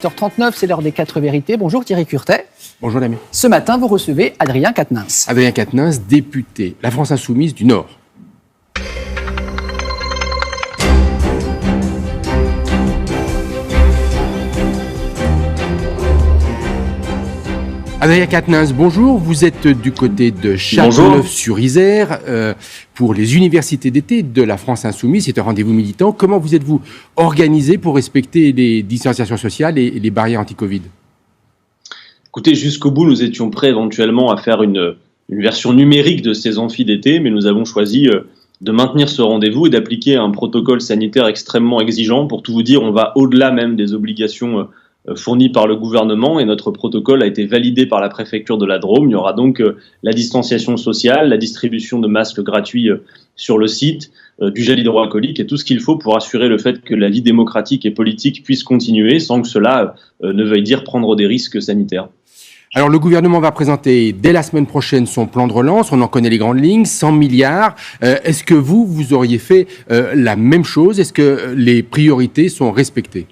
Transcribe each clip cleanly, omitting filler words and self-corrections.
8h39, c'est l'heure des 4 vérités. Bonjour Thierry Curtet. Bonjour Damien. Ce matin, vous recevez Adrien Quatennens. Adrien Quatennens, député, la France Insoumise du Nord. Adrien Quatennens, bonjour. Vous êtes du côté de Châteauneuf-sur-Isère pour les universités d'été de la France Insoumise. C'est un rendez-vous militant. Comment vous êtes-vous organisé pour respecter les distanciations sociales et les barrières anti-Covid ? Écoutez, jusqu'au bout, nous étions prêts éventuellement à faire une version numérique de ces amphis d'été, mais nous avons choisi de maintenir ce rendez-vous et d'appliquer un protocole sanitaire extrêmement exigeant. Pour tout vous dire, on va au-delà même des obligations fournies par le gouvernement et notre protocole a été validé par la préfecture de la Drôme. Il y aura donc la distanciation sociale, la distribution de masques gratuits sur le site, du gel hydroalcoolique et tout ce qu'il faut pour assurer le fait que la vie démocratique et politique puisse continuer sans que cela ne veuille dire prendre des risques sanitaires. Alors le gouvernement va présenter dès la semaine prochaine son plan de relance, on en connaît les grandes lignes, 100 milliards. Est-ce que vous auriez fait la même chose ? Est-ce que les priorités sont respectées ?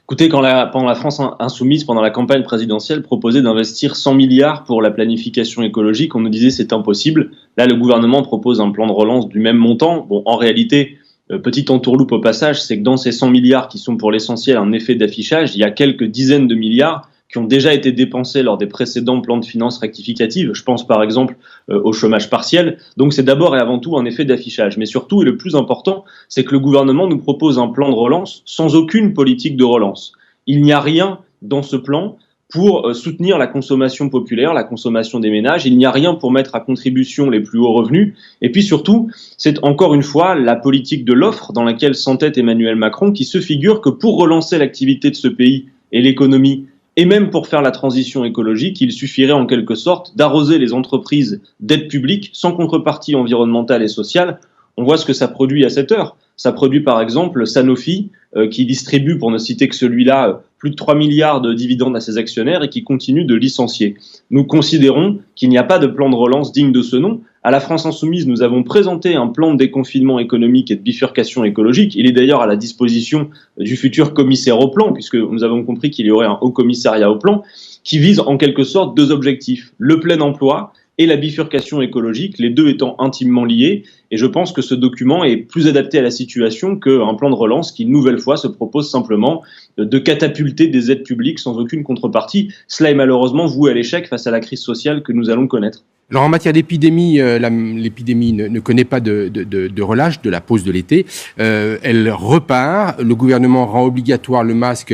Écoutez, pendant la France Insoumise, pendant la campagne présidentielle, proposait d'investir 100 milliards pour la planification écologique, on nous disait c'est impossible. Là, le gouvernement propose un plan de relance du même montant. Bon, en réalité, petite entourloupe au passage, c'est que dans ces 100 milliards qui sont pour l'essentiel un effet d'affichage, il y a quelques dizaines de milliards qui ont déjà été dépensés lors des précédents plans de finances rectificatives. Je pense par exemple au chômage partiel. Donc c'est d'abord et avant tout un effet d'affichage. Mais surtout, et le plus important, c'est que le gouvernement nous propose un plan de relance sans aucune politique de relance. Il n'y a rien dans ce plan pour soutenir la consommation populaire, la consommation des ménages. Il n'y a rien pour mettre à contribution les plus hauts revenus. Et puis surtout, c'est encore une fois la politique de l'offre dans laquelle s'entête Emmanuel Macron qui se figure que pour relancer l'activité de ce pays et l'économie, et même pour faire la transition écologique, il suffirait en quelque sorte d'arroser les entreprises d'aide publique sans contrepartie environnementale et sociale. On voit ce que ça produit à cette heure. Ça produit par exemple Sanofi qui distribue, pour ne citer que celui-là, plus de 3 milliards de dividendes à ses actionnaires et qui continue de licencier. Nous considérons qu'il n'y a pas de plan de relance digne de ce nom. À la France Insoumise, nous avons présenté un plan de déconfinement économique et de bifurcation écologique. Il est d'ailleurs à la disposition du futur commissaire au plan, puisque nous avons compris qu'il y aurait un haut commissariat au plan, qui vise en quelque sorte deux objectifs, le plein emploi et la bifurcation écologique, les deux étant intimement liés. Et je pense que ce document est plus adapté à la situation qu'un plan de relance qui, une nouvelle fois, se propose simplement de catapulter des aides publiques sans aucune contrepartie. Cela est malheureusement voué à l'échec face à la crise sociale que nous allons connaître. Alors en matière d'épidémie, l'épidémie ne connaît pas de relâche de la pause de l'été. Elle repart. Le gouvernement rend obligatoire le masque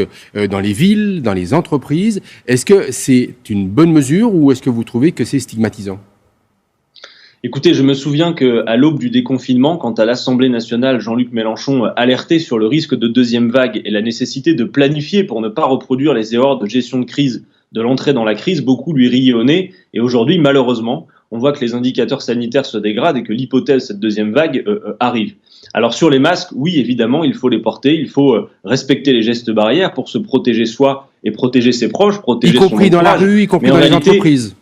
dans les villes, dans les entreprises. Est-ce que c'est une bonne mesure ou est-ce que vous trouvez que c'est stigmatisant ? Écoutez, je me souviens qu'à l'aube du déconfinement, quand à l'Assemblée nationale, Jean-Luc Mélenchon alertait sur le risque de deuxième vague et la nécessité de planifier pour ne pas reproduire les erreurs de gestion de crise de l'entrée dans la crise, beaucoup lui riaient au nez. Et aujourd'hui, malheureusement, on voit que les indicateurs sanitaires se dégradent et que l'hypothèse, cette deuxième vague, arrive. Alors sur les masques, oui, évidemment, il faut les porter, il faut respecter les gestes barrières pour se protéger soi et protéger ses proches, protéger son entourage. Y compris dans la rue, y compris dans les entreprises.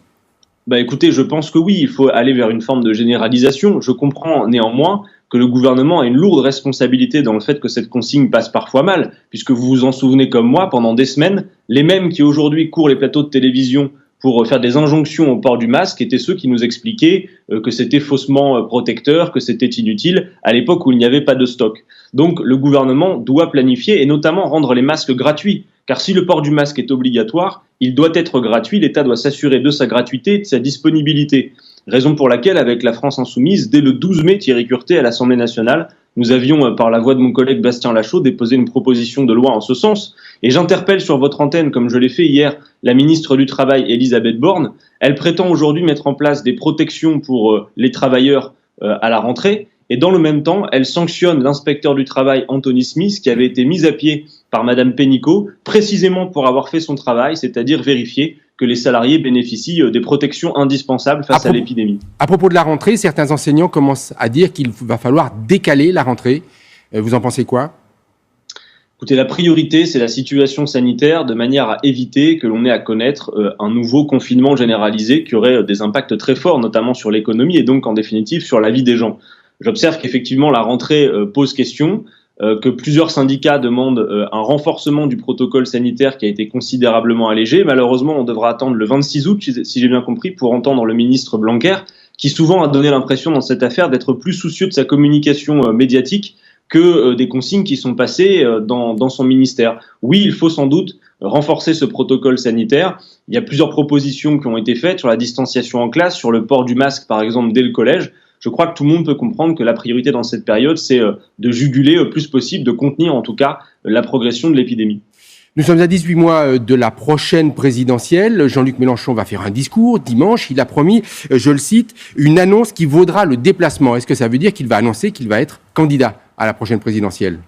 Écoutez, je pense que oui, il faut aller vers une forme de généralisation. Je comprends néanmoins que le gouvernement a une lourde responsabilité dans le fait que cette consigne passe parfois mal, puisque vous vous en souvenez comme moi, pendant des semaines, les mêmes qui aujourd'hui courent les plateaux de télévision pour faire des injonctions au port du masque étaient ceux qui nous expliquaient que c'était faussement protecteur, que c'était inutile, à l'époque où il n'y avait pas de stock. Donc le gouvernement doit planifier et notamment rendre les masques gratuits. Car si le port du masque est obligatoire, il doit être gratuit, l'État doit s'assurer de sa gratuité et de sa disponibilité. Raison pour laquelle, avec la France Insoumise, dès le 12 mai, Thierry Curtet, à l'Assemblée nationale, nous avions, par la voix de mon collègue Bastien Lachaud, déposé une proposition de loi en ce sens. Et j'interpelle sur votre antenne, comme je l'ai fait hier, la ministre du Travail, Elisabeth Borne. Elle prétend aujourd'hui mettre en place des protections pour les travailleurs à la rentrée. Et dans le même temps, elle sanctionne l'inspecteur du travail Anthony Smith qui avait été mis à pied par Madame Pénicaud, précisément pour avoir fait son travail, c'est-à-dire vérifier que les salariés bénéficient des protections indispensables face à l'épidémie. À propos de la rentrée, certains enseignants commencent à dire qu'il va falloir décaler la rentrée. Vous en pensez quoi ? Écoutez, la priorité, c'est la situation sanitaire, de manière à éviter que l'on ait à connaître un nouveau confinement généralisé qui aurait des impacts très forts, notamment sur l'économie et donc en définitive sur la vie des gens. J'observe qu'effectivement la rentrée pose question. que plusieurs syndicats demandent un renforcement du protocole sanitaire qui a été considérablement allégé. Malheureusement, on devra attendre le 26 août, si j'ai bien compris, pour entendre le ministre Blanquer, qui souvent a donné l'impression dans cette affaire d'être plus soucieux de sa communication médiatique que des consignes qui sont passées dans son ministère. Oui, il faut sans doute renforcer ce protocole sanitaire. Il y a plusieurs propositions qui ont été faites sur la distanciation en classe, sur le port du masque, par exemple, dès le collège. Je crois que tout le monde peut comprendre que la priorité dans cette période, c'est de juguler le plus possible, de contenir en tout cas la progression de l'épidémie. Nous sommes à 18 mois de la prochaine présidentielle. Jean-Luc Mélenchon va faire un discours dimanche. Il a promis, je le cite, une annonce qui vaudra le déplacement. Est-ce que ça veut dire qu'il va annoncer qu'il va être candidat à la prochaine présidentielle ?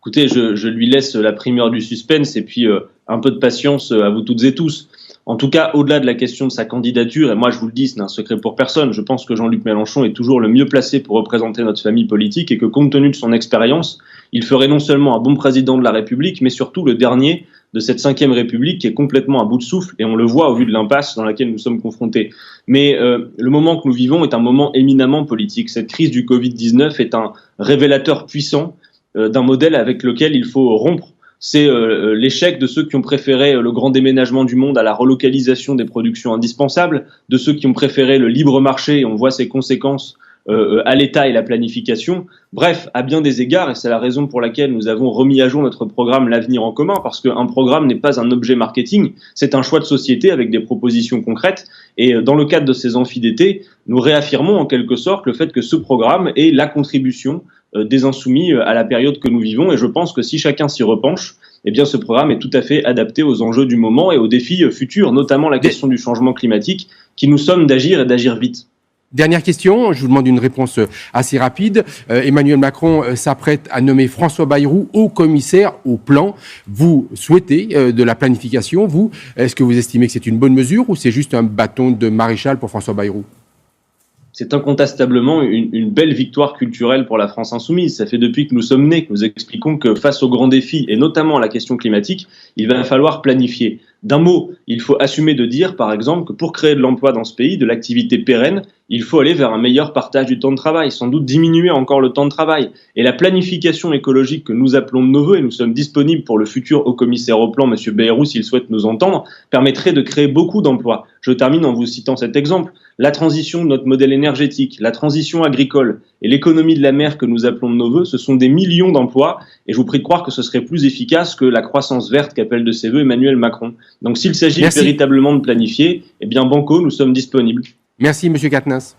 Écoutez, je lui laisse la primeur du suspense et puis un peu de patience à vous toutes et tous. En tout cas, au-delà de la question de sa candidature, et moi je vous le dis, ce n'est un secret pour personne, je pense que Jean-Luc Mélenchon est toujours le mieux placé pour représenter notre famille politique et que compte tenu de son expérience, il ferait non seulement un bon président de la République, mais surtout le dernier de cette 5e République qui est complètement à bout de souffle, et on le voit au vu de l'impasse dans laquelle nous sommes confrontés. Mais le moment que nous vivons est un moment éminemment politique. Cette crise du Covid-19 est un révélateur puissant d'un modèle avec lequel il faut rompre. C'est l'échec de ceux qui ont préféré le grand déménagement du monde à la relocalisation des productions indispensables, de ceux qui ont préféré le libre marché, et on voit ses conséquences à l'État et la planification. Bref, à bien des égards, et c'est la raison pour laquelle nous avons remis à jour notre programme L'Avenir en commun, parce qu'un programme n'est pas un objet marketing, c'est un choix de société avec des propositions concrètes. Et dans le cadre de ces amphis d'été, nous réaffirmons en quelque sorte le fait que ce programme est la contribution des Insoumis à la période que nous vivons. Et je pense que si chacun s'y repenche, eh bien ce programme est tout à fait adapté aux enjeux du moment et aux défis futurs, notamment la question du changement climatique, qui nous somme d'agir et d'agir vite. Dernière question, je vous demande une réponse assez rapide. Emmanuel Macron s'apprête à nommer François Bayrou haut commissaire au plan. Vous souhaitez de la planification, vous. Est-ce que vous estimez que c'est une bonne mesure ou c'est juste un bâton de maréchal pour François Bayrou ? C'est incontestablement une belle victoire culturelle pour la France insoumise. Ça fait depuis que nous sommes nés que nous expliquons que face aux grands défis, et notamment à la question climatique, il va falloir planifier. D'un mot, il faut assumer de dire, par exemple, que pour créer de l'emploi dans ce pays, de l'activité pérenne, il faut aller vers un meilleur partage du temps de travail, sans doute diminuer encore le temps de travail. Et la planification écologique que nous appelons de nos voeux, et nous sommes disponibles pour le futur haut-commissaire au plan, M. Bayrou, s'il souhaite nous entendre, permettrait de créer beaucoup d'emplois. Je termine en vous citant cet exemple. La transition de notre modèle énergétique, la transition agricole et l'économie de la mer que nous appelons de nos voeux, ce sont des millions d'emplois, et je vous prie de croire que ce serait plus efficace que la croissance verte qu'appelle de ses voeux Emmanuel Macron. Donc s'il s'agit véritablement de planifier, eh bien banco, nous sommes disponibles. Merci, Monsieur Quatennens.